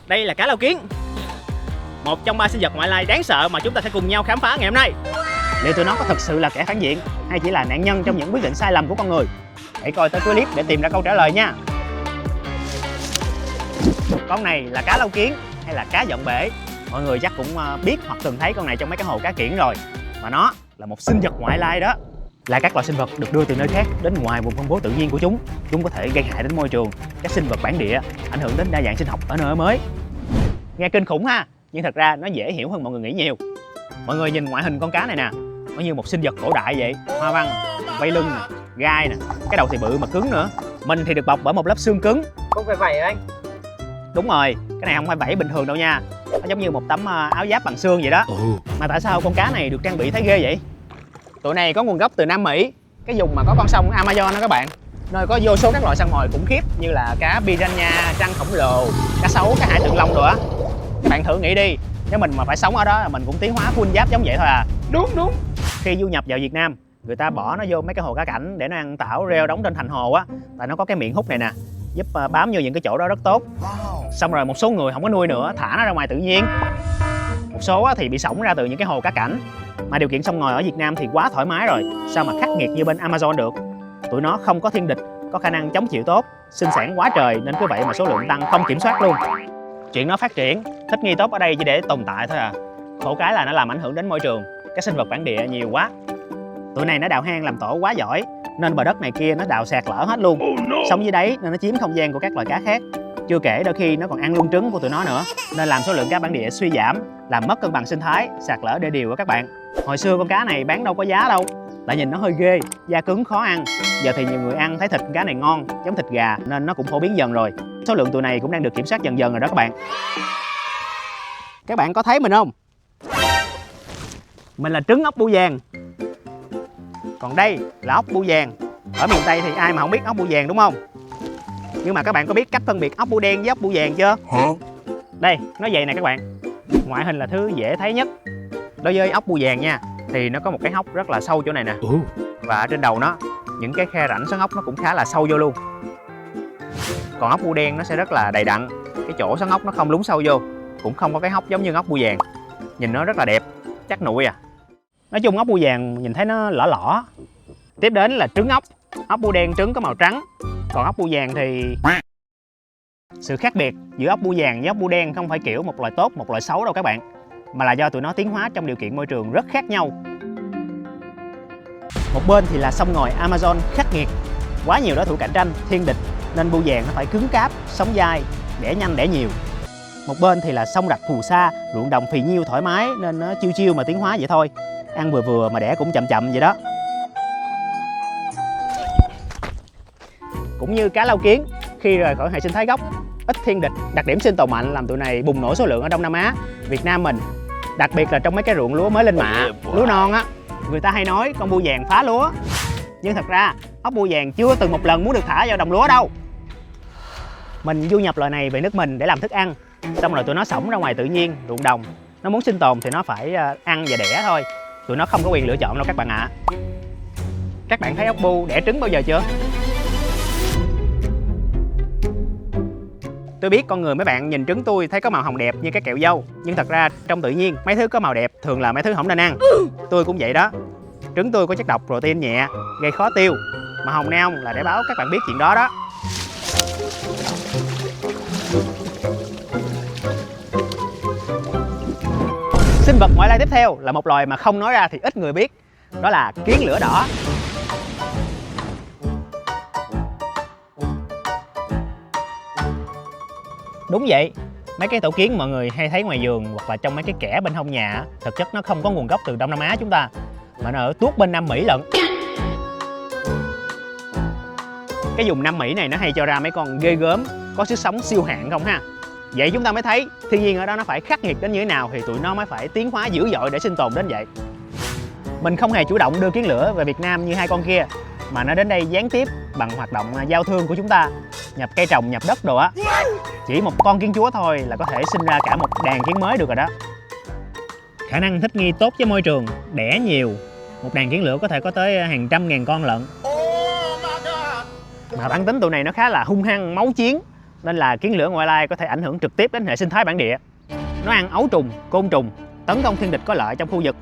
Đây là cá lau kiến, một trong 3 sinh vật ngoại lai đáng sợ mà chúng ta sẽ cùng nhau khám phá ngày hôm nay. Liệu tụi nó có thực sự là kẻ phản diện hay chỉ là nạn nhân trong những quyết định sai lầm của con người? Hãy coi tới cuối clip để tìm ra câu trả lời nha. Con này là cá lau kiến hay là cá giọng bể? Mọi người chắc cũng biết hoặc từng thấy con này trong mấy cái hồ cá kiển rồi. Và nó là một sinh vật ngoại lai đó. Là các loài sinh vật được đưa từ nơi khác đến ngoài vùng phân bố tự nhiên của chúng. Chúng có thể gây hại đến môi trường, các sinh vật bản địa, ảnh hưởng đến đa dạng sinh học ở nơi ở mới. Nghe kinh khủng ha, nhưng thật ra nó dễ hiểu hơn mọi người nghĩ nhiều. Mọi người nhìn ngoại hình con cá này nè, nó như một sinh vật cổ đại vậy, hoa văn, vây lưng nè, gai nè, cái đầu thì bự mà cứng nữa. Mình thì được bọc bởi một lớp xương cứng. Không phải vậy anh. Đúng rồi, cái này không phải vảy bình thường đâu nha. Nó giống như một tấm áo giáp bằng xương vậy đó. Mà tại sao con cá này được trang bị thấy ghê vậy? Tụi này có nguồn gốc từ Nam Mỹ, cái vùng mà có con sông Amazon đó các bạn. Nơi có vô số các loại săn mồi khủng khiếp như là cá piranha, trăng khổng lồ, cá sấu, cá hải thượng long rồi á. Các bạn thử nghĩ đi, nếu mình mà phải sống ở đó mình cũng tiến hóa full giáp giống vậy thôi à. Đúng. Khi du nhập vào Việt Nam, người ta bỏ nó vô mấy cái hồ cá cảnh để nó ăn tảo rêu đóng trên thành hồ á. Tại nó có cái miệng hút này nè, giúp bám vô những cái chỗ đó rất tốt. Xong rồi một số người không có nuôi nữa, thả nó ra ngoài tự nhiên. Một số thì bị sổng ra từ những cái hồ cá cảnh. Mà điều kiện sông ngòi ở Việt Nam thì quá thoải mái rồi, sao mà khắc nghiệt như bên Amazon được. Tụi nó không có thiên địch, có khả năng chống chịu tốt, sinh sản quá trời nên cứ vậy mà số lượng tăng không kiểm soát luôn. Chuyện nó phát triển, thích nghi tốt ở đây chỉ để tồn tại thôi à. Khổ cái là nó làm ảnh hưởng đến môi trường, các sinh vật bản địa nhiều quá. Tụi này nó đào hang làm tổ quá giỏi, nên bờ đất này kia nó đào sạt lở hết luôn. Sống dưới đáy nên nó chiếm không gian của các loài cá khác. Chưa kể đôi khi nó còn ăn luôn trứng của tụi nó nữa, nên làm số lượng cá bản địa suy giảm, làm mất cân bằng sinh thái, sạt lở đê điều á các bạn. Hồi xưa con cá này bán đâu có giá đâu, tại nhìn nó hơi ghê, da cứng khó ăn. Giờ thì nhiều người ăn thấy thịt cá này ngon, giống thịt gà nên nó cũng phổ biến dần rồi. Số lượng tụi này cũng đang được kiểm soát dần dần rồi đó các bạn. Các bạn có thấy mình không? Mình là trứng ốc bươu vàng. Còn đây là ốc bươu vàng. Ở miền Tây thì ai mà không biết ốc bươu vàng đúng không? Nhưng mà các bạn có biết cách phân biệt ốc bươu đen với ốc bươu vàng chưa? Đây, nó vậy nè các bạn. Ngoại hình là thứ dễ thấy nhất. Đối với ốc bươu vàng nha, thì nó có một cái hốc rất là sâu chỗ này nè. Và ở trên đầu nó, những cái khe rãnh xoắn ốc nó cũng khá là sâu vô luôn. Còn ốc bươu đen nó sẽ rất là đầy đặn. Cái chỗ xoắn ốc nó không lún sâu vô, cũng không có cái hốc giống như ốc bươu vàng. Nhìn nó rất là đẹp, chắc nụi à. Nói chung ốc bươu vàng nhìn thấy nó lõ lõ. Tiếp đến là trứng ốc. Ốc bươu đen trứng có màu trắng, còn ốc bươu vàng thì... Sự khác biệt giữa ốc bươu vàng với ốc bươu đen không phải kiểu một loài tốt, một loài xấu đâu các bạn, mà là do tụi nó tiến hóa trong điều kiện môi trường rất khác nhau. Một bên thì là sông ngòi Amazon khắc nghiệt, quá nhiều đối thủ cạnh tranh, thiên địch, nên bươu vàng nó phải cứng cáp, sống dai, đẻ nhanh đẻ nhiều. Một bên thì là sông rạch phù sa, ruộng đồng phì nhiêu thoải mái nên nó chiêu chiêu mà tiến hóa vậy thôi, ăn vừa vừa mà đẻ cũng chậm chậm vậy đó. Cũng như cá lau kiến, khi rời khỏi hệ sinh thái gốc, ít thiên địch, đặc điểm sinh tồn mạnh làm tụi này bùng nổ số lượng ở Đông Nam Á, Việt Nam mình. Đặc biệt là trong mấy cái ruộng lúa mới lên mạ, lúa non á, người ta hay nói con bươu vàng phá lúa. Nhưng thật ra, ốc bươu vàng chưa từng một lần muốn được thả vào đồng lúa đâu. Mình du nhập loài này về nước mình để làm thức ăn, xong rồi tụi nó xổng ra ngoài tự nhiên, ruộng đồng. Nó muốn sinh tồn thì nó phải ăn và đẻ thôi. Tụi nó không có quyền lựa chọn đâu các bạn ạ. Các bạn thấy ốc bươu đẻ trứng bao giờ chưa? Tôi biết con người mấy bạn nhìn trứng tôi thấy có màu hồng đẹp như cái kẹo dâu, nhưng thật ra trong tự nhiên mấy thứ có màu đẹp thường là mấy thứ không nên ăn. Tôi cũng vậy đó. Trứng tôi có chất độc protein nhẹ, gây khó tiêu, mà hồng neon là để báo các bạn biết chuyện đó đó. Sinh vật ngoại lai tiếp theo là một loài mà không nói ra thì ít người biết, đó là kiến lửa đỏ. Đúng vậy, mấy cái tổ kiến mọi người hay thấy ngoài vườn hoặc là trong mấy cái kẽ bên hông nhà, thực chất nó không có nguồn gốc từ Đông Nam Á chúng ta, mà nó ở tuốt bên Nam Mỹ lận. Cái vùng Nam Mỹ này nó hay cho ra mấy con ghê gớm, có sức sống siêu hạn không ha. Vậy chúng ta mới thấy thiên nhiên ở đó nó phải khắc nghiệt đến như thế nào thì tụi nó mới phải tiến hóa dữ dội để sinh tồn đến vậy. Mình không hề chủ động đưa kiến lửa về Việt Nam như hai con kia, mà nó đến đây gián tiếp bằng hoạt động giao thương của chúng ta, nhập cây trồng, nhập đất đồ á. Chỉ một con kiến chúa thôi là có thể sinh ra cả một đàn kiến mới được rồi đó. Khả năng thích nghi tốt với môi trường, đẻ nhiều. Một đàn kiến lửa có thể có tới hàng trăm ngàn con lận. Mà bản tính tụi này nó khá là hung hăng, máu chiến, nên là kiến lửa ngoại lai có thể ảnh hưởng trực tiếp đến hệ sinh thái bản địa. Nó ăn ấu trùng, côn trùng, tấn công thiên địch có lợi trong khu vực.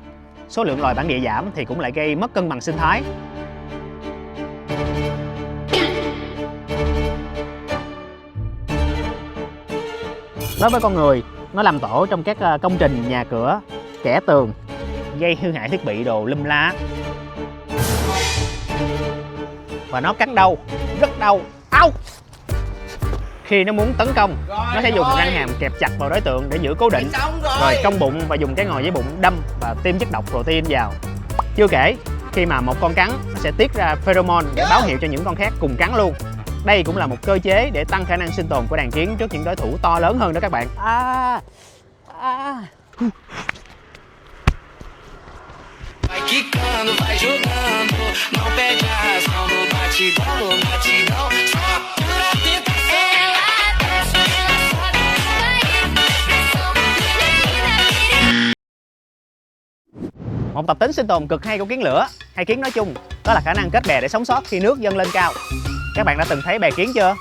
Số lượng loài bản địa giảm thì cũng lại gây mất cân bằng sinh thái. Đối với con người, nó làm tổ trong các công trình, nhà cửa, kẻ tường, gây hư hại thiết bị đồ lum la. Và nó cắn đau, rất đau. Au! Khi nó muốn tấn công, nó sẽ dùng răng hàm kẹp chặt vào đối tượng để giữ cố định, rồi cong bụng và dùng cái ngòi với bụng đâm và tiêm chất độc protein vào. Chưa kể, khi mà một con cắn, nó sẽ tiết ra pheromone để báo hiệu cho những con khác cùng cắn luôn. Đây cũng là một cơ chế để tăng khả năng sinh tồn của đàn kiến trước những đối thủ to lớn hơn đó các bạn. Một tập tính sinh tồn cực hay của kiến lửa hay kiến nói chung đó là khả năng kết bè để sống sót khi nước dâng lên cao. Các bạn đã từng thấy bè kiến chưa?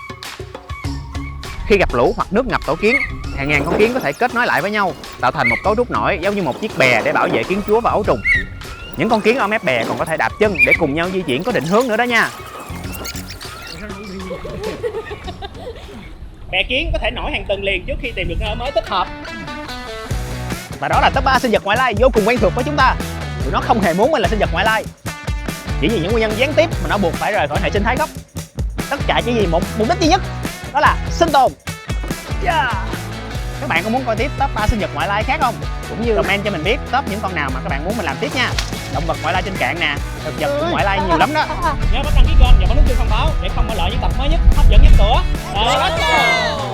Khi gặp lũ hoặc nước ngập tổ kiến, hàng ngàn con kiến có thể kết nối lại với nhau, tạo thành một cấu trúc nổi giống như một chiếc bè để bảo vệ kiến chúa và ấu trùng. Những con kiến ở mép bè còn có thể đạp chân để cùng nhau di chuyển có định hướng nữa đó nha. Bè kiến có thể nổi hàng tuần liền trước khi tìm được nơi mới thích hợp. Và đó là top 3 sinh vật ngoại lai vô cùng quen thuộc với chúng ta. Tụi nó không hề muốn mình là sinh vật ngoại lai, chỉ vì những nguyên nhân gián tiếp mà nó buộc phải rời khỏi hệ sinh thái gốc. Tất cả chỉ vì một mục đích duy nhất, đó là sinh tồn. Các bạn có muốn coi tiếp top 3 sinh vật ngoại lai khác không? Cũng như comment cho mình biết top những con nào mà các bạn muốn mình làm tiếp nha. Động vật ngoại lai trên cạn nè, thực vật cũng ngoại lai nhiều lắm đó. Nhớ bấm đăng ký kênh và bấm nút chuông thông báo để không bỏ lỡ những tập mới nhất, hấp dẫn nhất của The Let's Go.